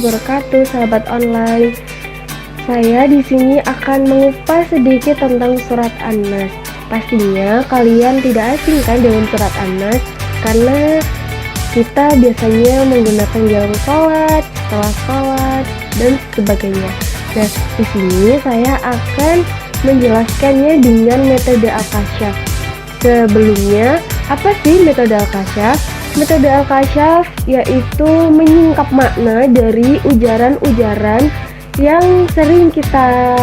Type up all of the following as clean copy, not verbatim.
wabarakatuh, sahabat online. Saya di sini akan mengupas sedikit tentang surat An-Nas. Pastinya kalian tidak asing kan dengan surat An-Nas, karena kita biasanya menggunakan jawab sholat, setelah sholat, dan sebagainya. Nah, di sini saya akan menjelaskannya dengan metode Al-Kasyaf. Sebelumnya, apa sih metode Al-Kasyaf? Metode Al-Kasyaf yaitu menyingkap makna dari ujaran-ujaran yang sering kita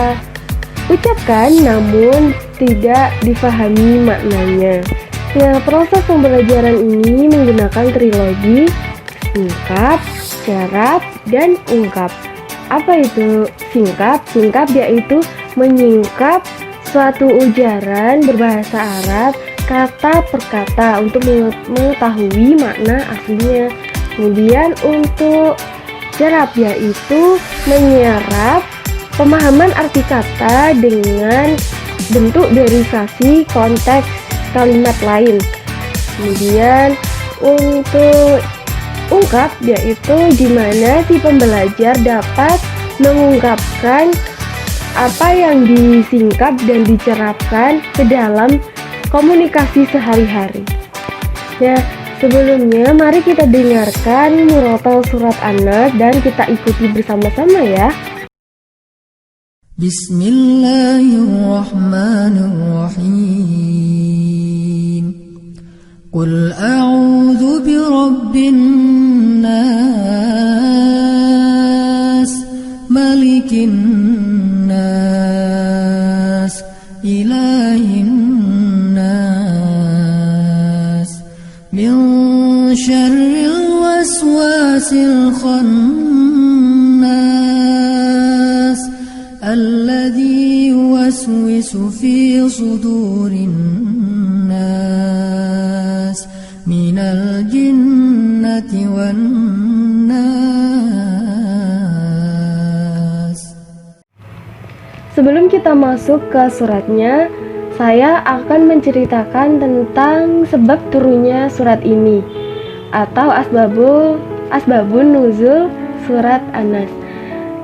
ucapkan namun tidak difahami maknanya. Nah, proses pembelajaran ini menggunakan trilogi singkap, syaraf, dan ungkap. Apa itu singkap? Singkap yaitu menyingkap suatu ujaran berbahasa Arab kata per kata untuk mengetahui makna aslinya. Kemudian untuk syaraf yaitu menyerap pemahaman arti kata dengan bentuk derivasi konteks kalimat lain. Kemudian untuk ungkap yaitu di mana si pembelajar dapat mengungkapkan apa yang disingkap dan dicerapkan ke dalam komunikasi sehari-hari. Nah, sebelumnya mari kita dengarkan murotal surat An-Nas dan kita ikuti bersama-sama ya. Bismillahirrahmanirrahim. Qul a'udzu birabbin nas, malikin nas, ilahin nas, min syarril waswasil khannas, alladzi yuwaswisu fi sudurin nas, minal jinnati wan nas. Sebelum kita masuk ke suratnya, saya akan menceritakan tentang sebab turunnya surat ini atau asbabun nuzul surat An-Nas.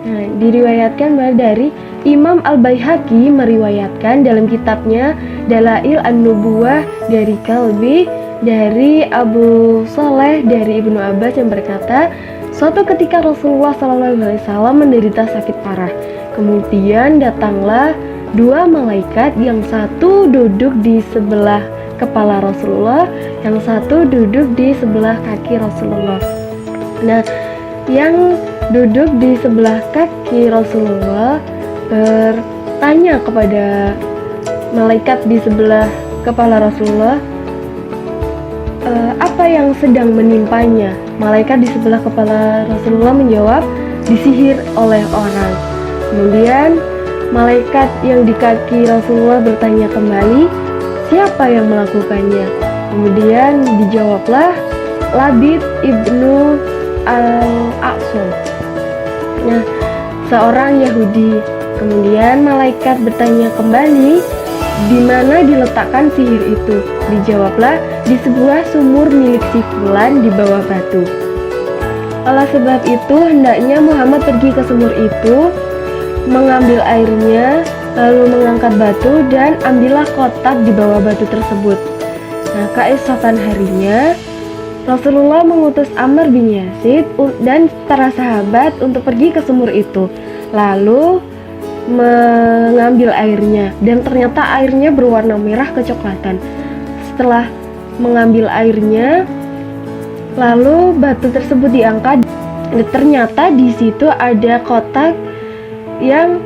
Nah, diriwayatkan dari Imam Al-Baihaqi meriwayatkan dalam kitabnya Dalail An-Nubuwah dari Kalbi dari Abu Saleh dari Ibnu Abbas yang berkata, suatu ketika Rasulullah SAW menderita sakit parah. Kemudian datanglah dua malaikat, yang satu duduk di sebelah kepala Rasulullah, yang satu duduk di sebelah kaki Rasulullah. Nah, yang duduk di sebelah kaki Rasulullah bertanya kepada malaikat di sebelah kepala Rasulullah, apa yang sedang menimpanya? Malaikat di sebelah kepala Rasulullah menjawab, disihir oleh orang. Kemudian malaikat yang di kaki Rasulullah bertanya kembali, siapa yang melakukannya? Kemudian dijawablah Labid ibnu Al-Aqsam, nah, seorang Yahudi. Kemudian malaikat bertanya kembali, di mana diletakkan sihir itu? Dijawablah, di sebuah sumur milik si fulan di bawah batu. Oleh sebab itu hendaknya Muhammad pergi ke sumur itu, mengambil airnya, lalu mengangkat batu dan ambillah kotak di bawah batu tersebut. Nah, keesokan harinya Rasulullah mengutus Amr bin Yasid dan para sahabat untuk pergi ke sumur itu, lalu mengambil airnya, dan ternyata airnya berwarna merah kecoklatan. Setelah mengambil airnya, lalu batu tersebut diangkat, dan ternyata di situ ada kotak yang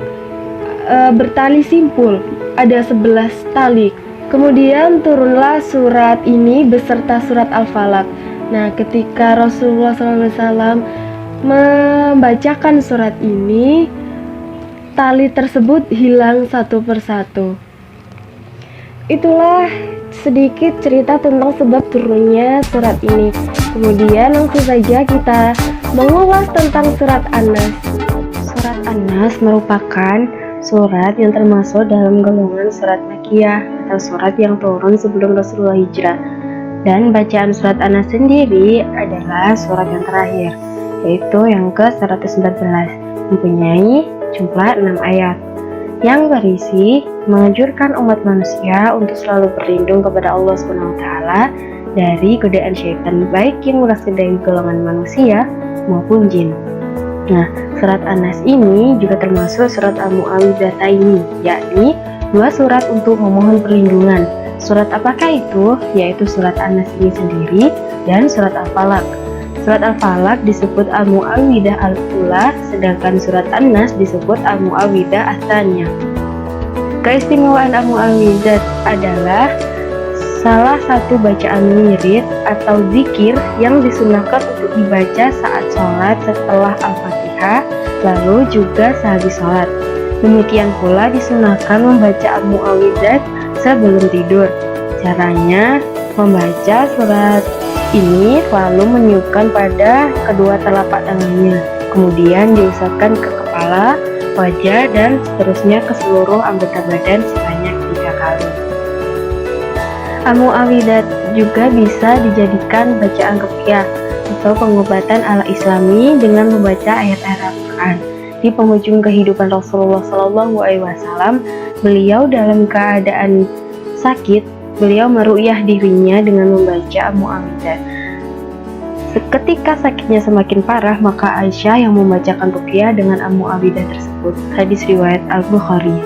bertali simpul, ada 11 tali. Kemudian turunlah surat ini beserta surat Al-Falaq. Nah, ketika Rasulullah SAW membacakan surat ini, tali tersebut hilang satu persatu. Itulah sedikit cerita tentang sebab turunnya surat ini. Kemudian langsung saja kita mengulas tentang surat An-Nas. Surat An-Nas merupakan surat yang termasuk dalam golongan surat Makkiyah atau surat yang turun sebelum Rasulullah hijrah. Dan bacaan surat An-Nas sendiri adalah surat yang terakhir. yaitu yang ke-114, mempunyai jumlah 6 ayat, yang berisi menganjurkan umat manusia untuk selalu berlindung kepada Allah SWT dari godaan syaitan, baik yang berasal dari golongan manusia maupun jin. Nah, surat An-Nas ini juga termasuk surat Al-Mu'awwidhataini, yakni 2 surat untuk memohon perlindungan. Surat apakah itu? Yaitu surat An-Nas ini sendiri dan surat Al-Falaq. Surat Al-Falaq disebut Al-Mu'awwidah Al-Ula, sedangkan surat An-Nas disebut Al-Mu'awwidah Ats-Tsaniyah. Keistimewaan Al-Mu'awwidah adalah salah satu bacaan wirid atau zikir yang disunahkan untuk dibaca saat sholat setelah Al-Fatihah, lalu juga sehabis sholat. Demikian pula disunahkan membaca Al-Mu'awwidzat sebelum tidur. Caranya, membaca surat ini lalu meniupkan pada kedua telapak tangannya, kemudian diusapkan ke kepala, wajah, dan seterusnya ke seluruh anggota badan sebanyak 3 kali. Al-Mu'awwidzat juga bisa dijadikan bacaan ruqyah atau pengobatan ala Islami dengan membaca ayat-ayat Al-Quran. Di penghujung kehidupan Rasulullah SAW, beliau dalam keadaan sakit, beliau meruqyah dirinya dengan membaca Al-Mu'awwidzat. Ketika sakitnya semakin parah, maka Aisyah yang membacakan ruqyah dengan Al-Mu'awwidzat tersebut. Hadis riwayat Al-Bukhari.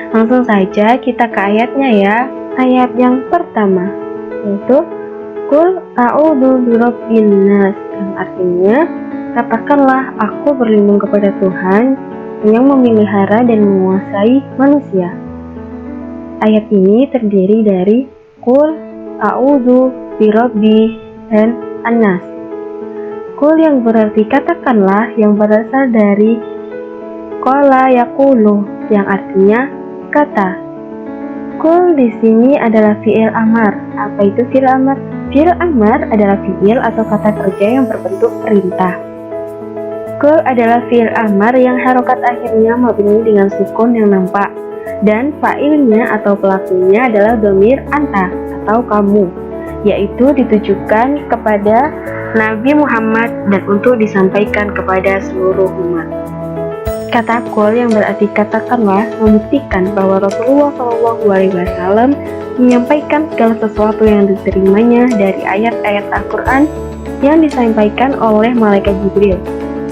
Langsung saja kita ke ayatnya ya. Ayat yang pertama yaitu Qul a'udzu birabbin nas, yang artinya katakanlah aku berlindung kepada Tuhan yang memelihara dan menguasai manusia. Ayat ini terdiri dari Qul a'udzu birabbi dan An-Nas. Qul yang berarti katakanlah, yang berasal dari qala yaqulu, yang artinya kata. Qul di sini adalah fi'il amar. Apa itu fi'il amar? Fi'il amar adalah fi'il atau kata kerja yang berbentuk perintah. Qul adalah fi'il amar yang harokat akhirnya mabni dengan sukun yang nampak, dan fa'ilnya atau pelakunya adalah dhamir anta atau kamu, yaitu ditujukan kepada Nabi Muhammad dan untuk disampaikan kepada seluruh umat. Kata qul yang berarti katakanlah membuktikan bahwa Rasulullah SAW menyampaikan segala sesuatu yang diterimanya dari ayat-ayat Al-Quran yang disampaikan oleh malaikat Jibril.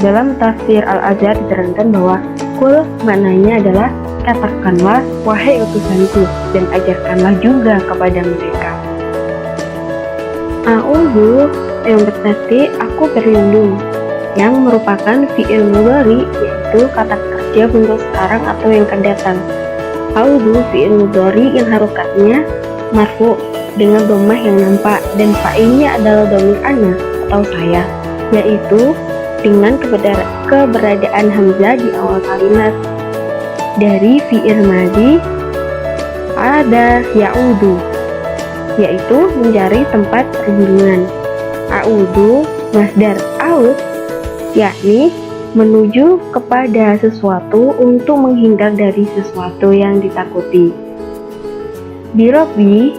Dalam tafsir Al-Azhar diterangkan bahwa qul maknanya adalah katakanlah wahai utusanku dan ajarkanlah juga kepada mereka. A'udzu yang berarti aku berlindung, yang merupakan fi'il mudhari, yaitu kata kerja bentuk sekarang atau yang akan datang. A'udzu fi'il mudhari yang harokatnya marfu dengan dhammah yang nampak, dan fa'ilnya adalah dhamir ana atau saya, yaitu dengan keberadaan hamzah di awal kalimat. Dari fi'il madhi ada ya'udzu, yaitu mencari tempat perlindungan. A'udzu masdar a'ud, yakni menuju kepada sesuatu untuk menghindar dari sesuatu yang ditakuti. Birabbi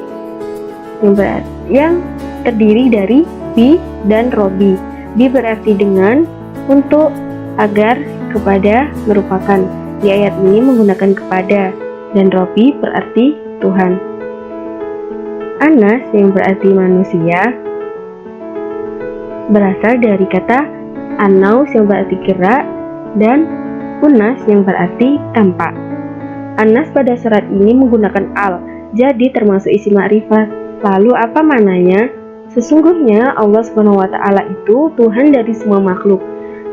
yang terdiri dari bi dan robi. Bi berarti dengan, untuk, agar, kepada, merupakan. Di ayat ini menggunakan kepada, dan robi berarti Tuhan. Anas yang berarti manusia berasal dari kata An-Naus yang berarti gerak, dan Unas yang berarti tampak. Anas pada surat ini menggunakan al, jadi termasuk isim ma'rifat. Lalu apa maknanya? Sesungguhnya Allah SWT itu Tuhan dari semua makhluk.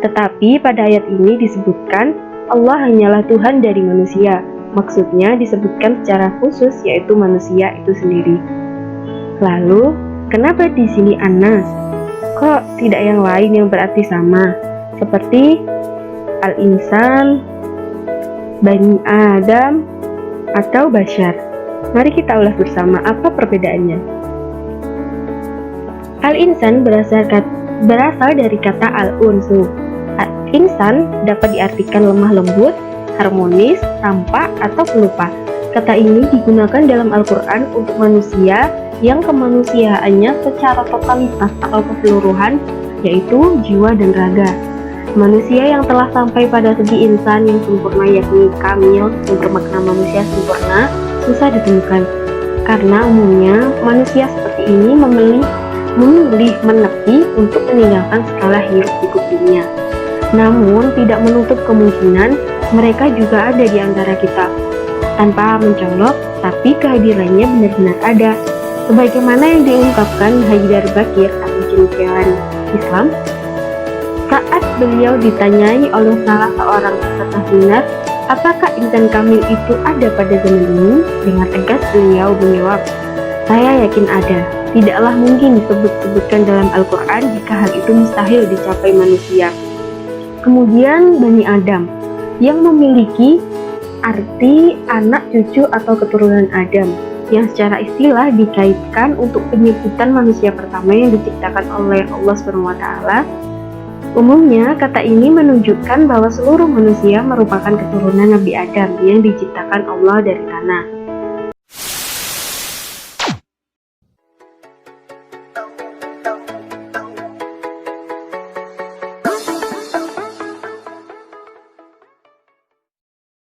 Tetapi pada ayat ini disebutkan Allah hanyalah Tuhan dari manusia. Maksudnya disebutkan secara khusus, yaitu manusia itu sendiri. Lalu kenapa di sini Anas? Kok tidak yang lain yang berarti sama? Seperti Al-Insan, Bani Adam, atau Bashar. Mari kita ulas bersama apa perbedaannya. Al-Insan berasal dari kata al-unsu. Insan dapat diartikan lemah lembut, harmonis, tampak, atau pelupa. Kata ini digunakan dalam Al-Quran untuk manusia yang kemanusiaannya secara totalitas atau keseluruhan yaitu jiwa dan raga. Manusia yang telah sampai pada segi insan yang sempurna yakni kamil, yang bermakna manusia sempurna, susah ditemukan. Karena umumnya manusia seperti ini memilih menepi untuk meninggalkan skala hiruk pikuk dunia. Namun tidak menutup kemungkinan mereka juga ada di antara kita. Tanpa mencolok, tapi kehadirannya benar-benar ada. Sebagaimana yang diungkapkan Haidar Bakir atau cendekiawan Islam, saat beliau ditanyai oleh salah seorang peserta seminar, apakah insan kamil itu ada pada zaman ini? Dengan tegas beliau menjawab, saya yakin ada. Tidaklah mungkin disebut-sebutkan dalam Al-Quran jika hal itu mustahil dicapai manusia. Kemudian Bani Adam, yang memiliki arti anak cucu atau keturunan Adam, yang secara istilah dikaitkan untuk penyebutan manusia pertama yang diciptakan oleh Allah SWT. Umumnya, kata ini menunjukkan bahwa seluruh manusia merupakan keturunan Nabi Adam yang diciptakan Allah dari tanah.